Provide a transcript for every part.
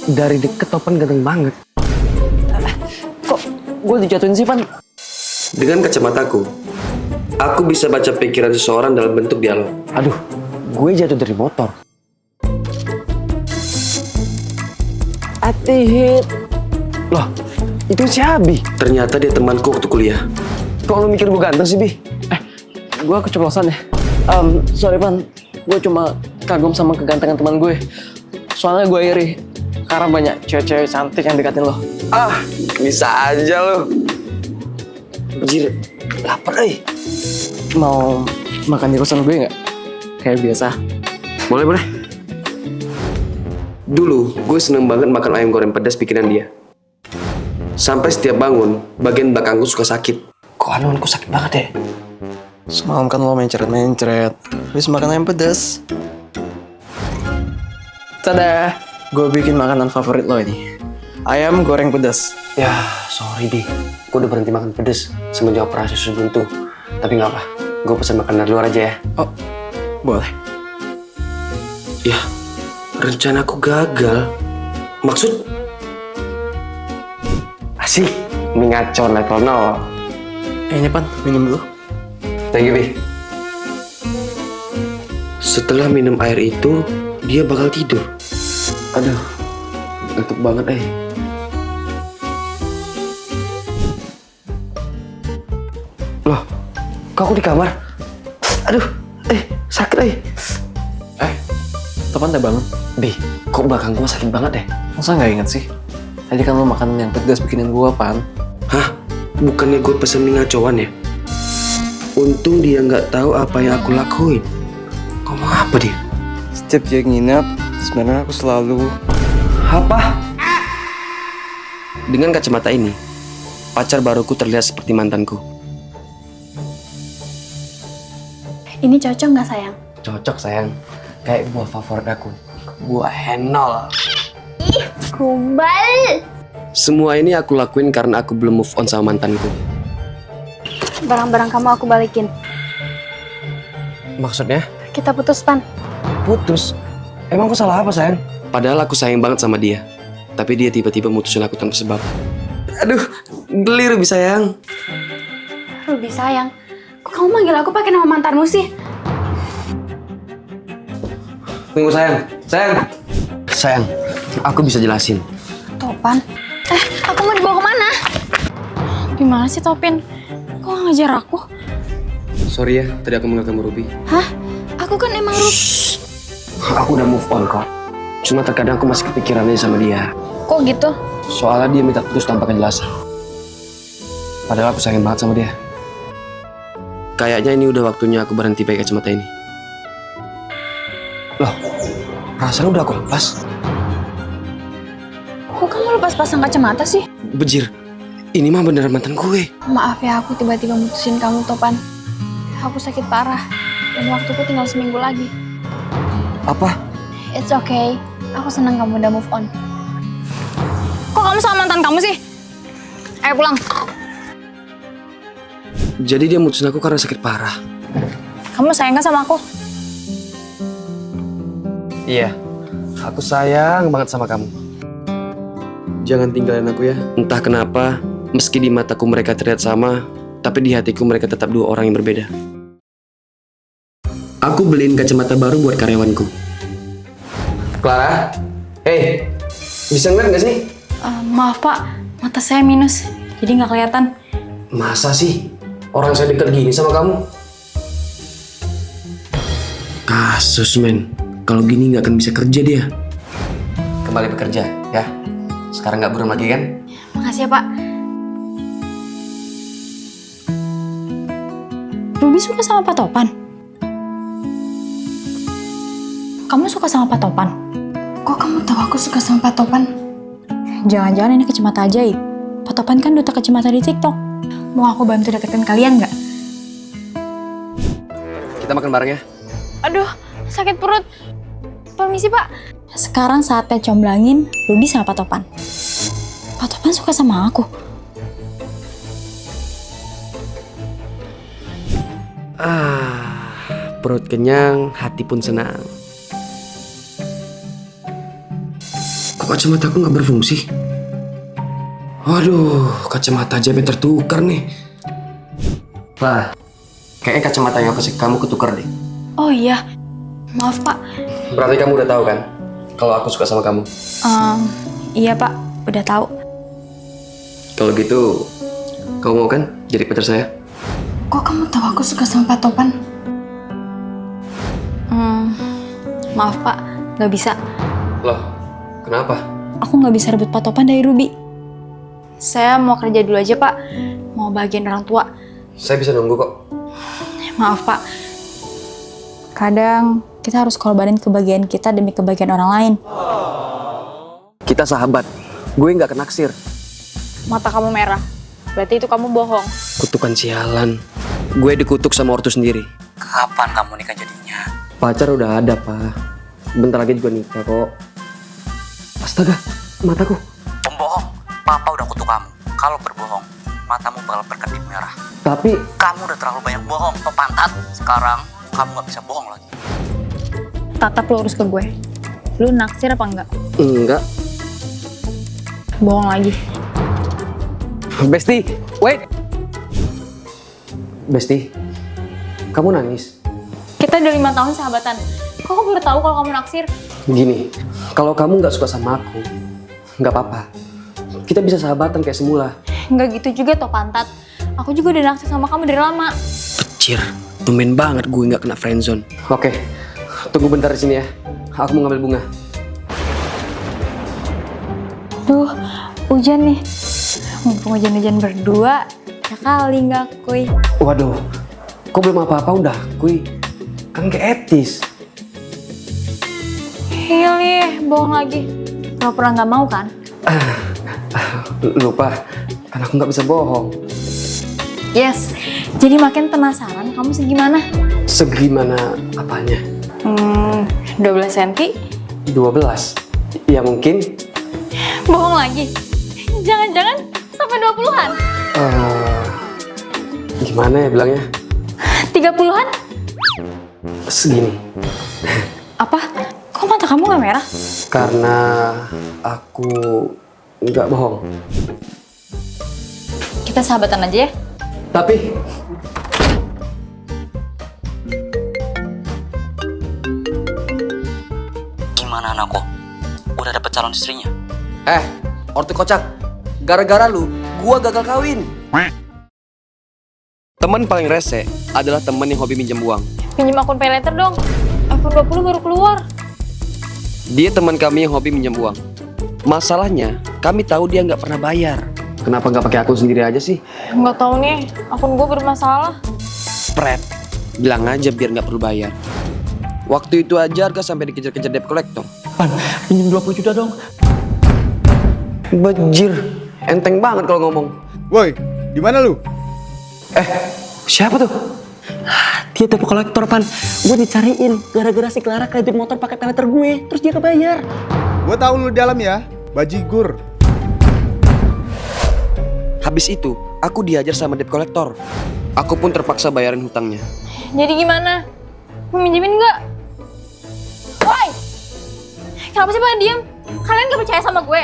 Dari deket Topan ganteng banget. Kok gue dijatuhin sih, Pan? Dengan kacamataku, aku bisa baca pikiran seseorang dalam bentuk dialog. Aduh, gue jatuh dari motor. Atihit. Loh, itu si Abi. Ternyata dia temanku waktu kuliah. Kok lu mikir gue ganteng sih, Bi? Gue keceplosan ya. Sorry, Pan. Gue cuma kagum sama kegantengan teman gue. Soalnya gue iri. Karena banyak cewek-cewek cantik yang deketin lo. Ah, bisa aja lu. Anjir, lapar Mau makan di kosan gue nggak? Kayak biasa. Boleh. Dulu, gue seneng banget makan ayam goreng pedas bikinan dia. Sampai setiap bangun, bagian belakangku suka sakit. Kok anuanku sakit banget ya? Semalam kan lo mencret-mencret. Habis makan ayam pedas. Tada! Gue bikin makanan favorit lo ini. Ayam goreng pedas. Ya, sorry Bi. Gue udah berhenti makan pedas semenjak operasi usus buntu. Tapi nggak apa, gue pesan makan dari luar aja ya. Oh, boleh. Ya, rencanaku gagal. Maksud? Asik, mie ngacor level 0. Ini Pan, minum dulu. Thank you, Bi. Setelah minum air itu, dia bakal tidur. Aduh, ngantuk banget Loh, kok aku di kamar? Aduh, sakit Topan udah bangun. Bi, kok belakang gua sakit banget deh? Masa nggak inget sih? Tadi kan lo makan yang pedas bikinin gue, Pan. Hah? Bukannya gue pesen mie ngacoan ya? Untung dia nggak tahu apa yang aku lakuin. Ngomong apa dia? Setiap dia nginep, sebenarnya aku selalu... Apa? Dengan kacamata ini, pacar baruku terlihat seperti mantanku. Ini cocok nggak sayang? Cocok sayang, kayak buah favorit aku. Buah henol. Kumbal! Semua ini aku lakuin karena aku belum move on sama mantanku. Barang-barang kamu aku balikin. Maksudnya? Kita putus, Pan. Putus? Emang aku salah apa sayang? Padahal aku sayang banget sama dia. Tapi dia tiba-tiba mutusin aku tanpa sebab. Aduh, geli Ruby sayang. Ruby sayang, kok kamu manggil aku pakai nama mantanmu sih? Tunggu sayang. Sayang, aku bisa jelasin. Topan? Aku mau dibawa kemana? Gimana sih Topin? Kok nggak ngejar aku? Sorry ya, tadi aku menganggap kamu Ruby. Hah? Aku kan emang Ruby. Aku udah move on kok. Cuma terkadang aku masih kepikiran aja sama dia. Kok gitu? Soalnya dia minta putus tanpa kejelasan. Padahal aku sayang banget sama dia. Kayaknya ini udah waktunya aku berhenti pakai kacamata ini. Loh, perasaan udah aku lepas. Kok kamu lepas pasang kacamata sih? Bejir, ini mah beneran mantan gue. Maaf ya aku tiba-tiba mutusin kamu, Topan. Aku sakit parah. Dan waktuku tinggal seminggu lagi. Apa? It's okay. Aku senang kamu udah move on. Kok kamu sama mantan kamu sih? Ayo pulang. Jadi dia mutusin aku karena sakit parah. Kamu sayang gak sama aku? Iya, aku sayang banget sama kamu. Jangan tinggalin aku ya. Entah kenapa, meski di mataku mereka terlihat sama, tapi di hatiku mereka tetap dua orang yang berbeda. Aku beliin kacamata baru buat karyawanku. Clara, bisa ngeliat gak sih? Maaf Pak, mata saya minus, jadi nggak kelihatan. Masa sih? Orang saya deket gini sama kamu? Kasus men, kalau gini nggak akan bisa kerja dia. Kembali bekerja ya. Sekarang nggak buram lagi kan? Makasih ya Pak. Ruby suka sama Pak Topan? Kamu suka sama Pak Topan? Kok kamu tahu aku suka sama Pak Topan? Jangan-jangan ini kacamata ajaib. Pak Topan kan duta kacamata di TikTok. Mau aku bantu deketin kalian nggak? Kita makan bareng ya. Aduh, sakit perut. Permisi Pak. Sekarang saatnya comblangin Ruby sama Pak Topan. Pak Topan suka sama aku. Perut kenyang, hati pun senang. Kok kacamataku nggak berfungsi? Waduh, kacamata aja sampai tertukar nih. Lah, kayaknya kacamata yang aku kasih kamu ketukar deh. Oh iya, maaf Pak. Berarti kamu udah tahu kan kalau aku suka sama kamu? Iya Pak, udah tahu. Kalau gitu, kamu mau kan jadi pacar saya? Kok kamu tahu aku suka sama Pak Topan? Maaf Pak, nggak bisa. Loh, kenapa? Aku nggak bisa rebut Pak Topan dari Ruby. Saya mau kerja dulu aja Pak, mau bagian orang tua. Saya bisa nunggu kok. Maaf Pak, kadang kita harus korbanin kebahagiaan kita demi kebahagiaan orang lain. Kita sahabat, gue nggak kenaksir. Mata kamu merah, berarti itu kamu bohong. Kutukan sialan. Gue dikutuk sama ortu sendiri. Kapan kamu nikah jadinya? Pacar udah ada, Pak. Bentar lagi juga nikah kok. Astaga, mataku. Pembohong. Papa udah kutuk kamu. Kalau berbohong, matamu bakal berkedip merah. Tapi Kamu udah terlalu banyak bohong, atau pantat. Sekarang kamu nggak bisa bohong lagi. Tatap lurus ke gue. Lu naksir apa enggak? enggak. Bohong lagi. Besti, wait. Besti, kamu nangis. Kita udah 5 tahun sahabatan. Kok kamu baru tahu kalau kamu naksir? Gini, kalau kamu nggak suka sama aku, nggak apa-apa. Kita bisa sahabatan kayak semula. Nggak gitu juga toh pantat. Aku juga udah naksir sama kamu dari lama. Pecir, tumben banget gue nggak kena friendzone. Oke, tunggu bentar di sini ya. Aku mau ngambil bunga. Duh, hujan nih. Mumpung hujan-hujan berdua, ya kali nggak kuy. Waduh, kok belum apa-apa udah kui? Kan gak etis. Hilih, bohong lagi. Pura-pura nggak mau kan? Lupa, kan aku nggak bisa bohong. Yes, jadi makin penasaran kamu segimana? Segimana apanya? 12 cm? 12? Ya mungkin. Bohong lagi. Jangan-jangan sampai 20-an? Gimana ya bilangnya? 30-an? Segini. Apa? Kok mata kamu nggak merah? Karena aku nggak bohong. Kita sahabatan aja ya? Tapi Gimana anakku? Udah dapet calon istrinya? ortu kocak. Gara-gara lu, gua gagal kawin. Teman paling rese adalah teman yang hobi minjem uang. Pinjem akun paylater dong. iPhone 20 baru keluar. Dia teman kami yang hobi minjem uang. Masalahnya, kami tahu dia nggak pernah bayar. Kenapa nggak pakai akun sendiri aja sih? Nggak tahu nih, akun gue bermasalah. Pret, bilang aja biar nggak perlu bayar. Waktu itu aja harga sampai dikejar-kejar debt collector. Pinjam 20 juta dong. Bajir, enteng banget kalau ngomong. Woi, di mana lu? Siapa tuh? Dia debt kolektor, Pan. Gue dicariin gara-gara si Clara kredit motor pakai paylater gue, terus dia kebayar. Gua tahu lu di dalam ya, bajigur. Habis itu, aku dihajar sama debt collector. Aku pun terpaksa bayarin hutangnya. Jadi gimana? Mau minjemin nggak? Woi! Kenapa sih pada diem? Kalian gak percaya sama gue?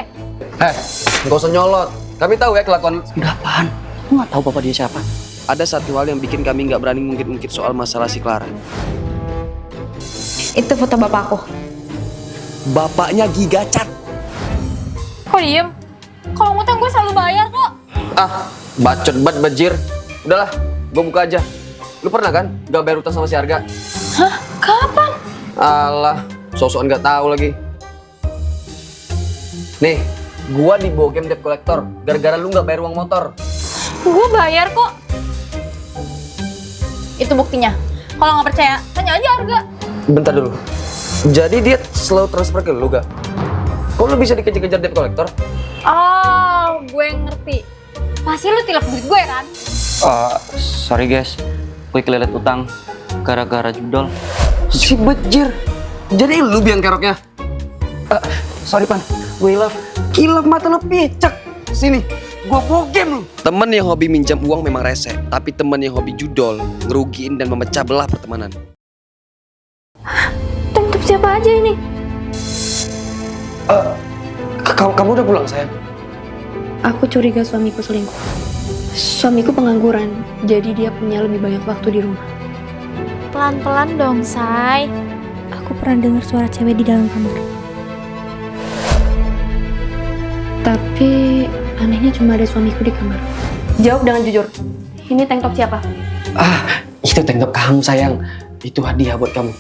Nggak usah nyolot. Kami tahu ya kelakuan. Udah, Pan. Gue nggak tahu bapak dia siapa. Ada satu hal yang bikin kami nggak berani ngungkit-ngungkit soal masalah si Clara. Itu foto bapakku. Bapaknya Giga Cat. Kok diem? Kalau ngutang gue selalu bayar kok. Bacot banget bajir. Udahlah, gue buka aja. Lu pernah kan gak bayar utang sama si Arga? Hah? Kapan? Alah, sosokan gak tahu lagi. Nih, gua dibawa game debt collector gara-gara lu gak bayar uang motor. Gue bayar kok. Itu buktinya. Kalau nggak percaya, tanya aja harga. Bentar dulu. Jadi dia selalu transfer ke lu gak? Kok lu bisa dikejar-kejar debt collector? Oh, gue ngerti. Pasti lu tilap duit gue kan? Sorry guys, gue kelilit utang gara-gara judol. Si bajir. Jadi lu biang keroknya? Sorry, Pan. Gue hilaf. Kilap mata lu picek. Sini, gua bawa game lu. Temen yang hobi minjam uang memang rese, tapi temen yang hobi judol ngerugiin dan memecah belah pertemanan. Tutup siapa aja ini? Kamu udah pulang, sayang? Aku curiga suamiku selingkuh. Suamiku pengangguran, jadi dia punya lebih banyak waktu di rumah. Pelan-pelan dong, Say. Aku pernah dengar suara cewek di dalam kamar. Tapi anehnya cuma ada suamiku di kamar. Jawab dengan jujur. Ini tank top siapa? Itu tank top kamu, sayang. Itu hadiah buat kamu.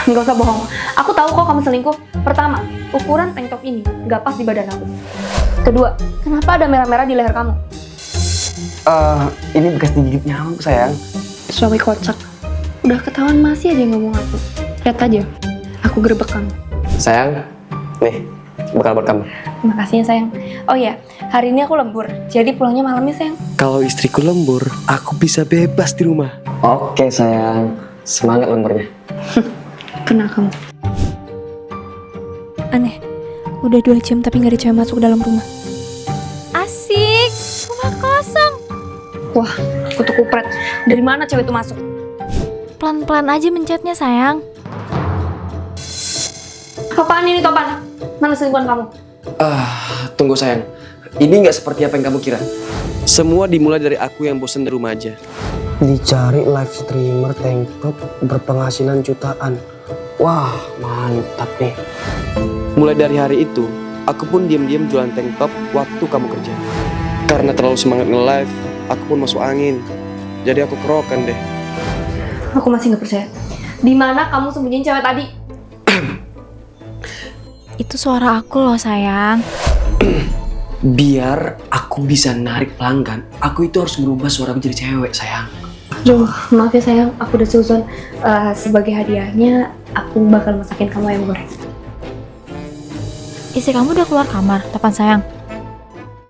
Nggak usah bohong. Aku tahu kok kamu selingkuh. Pertama, ukuran tank top ini nggak pas di badan aku. Kedua, kenapa ada merah-merah di leher kamu? Ini bekas digigit nyamuk, sayang. Suami kocak. Udah ketahuan masih aja ngomong aku. Lihat aja, aku gerbek kamu. Sayang, nih, bekal buat kamu. Makasih ya sayang. Oh iya, hari ini aku lembur, jadi pulangnya malam ya sayang. Kalau istriku lembur, aku bisa bebas di rumah. Oke, sayang. Semangat lemburnya. Kenal kamu. Aneh, udah 2 jam tapi nggak ada cewek masuk ke dalam rumah. Asik, rumah kosong. Wah, kutu kupret. Dari mana cewek itu masuk? Pelan-pelan aja mencetnya, sayang. Apaan ini Topan? Mana selingkuhan kamu? Tunggu, sayang. Ini nggak seperti apa yang kamu kira. Semua dimulai dari aku yang bosan di rumah aja. Dicari live streamer tank top berpenghasilan jutaan. Wah, mantap nih. Mulai dari hari itu, aku pun diam-diam jualan tank top waktu kamu kerja. Karena terlalu semangat nge-live, aku pun masuk angin. Jadi aku kerokan deh. Aku masih nggak percaya. Di mana kamu sembunyiin cewek tadi? Itu suara aku loh, sayang. Biar aku bisa narik pelanggan, aku itu harus merubah suara menjadi cewek, sayang. Duh, maaf ya sayang, aku udah suzon. Sebagai hadiahnya, aku bakal masakin kamu ayam goreng. Istri kamu udah keluar kamar, Topan sayang.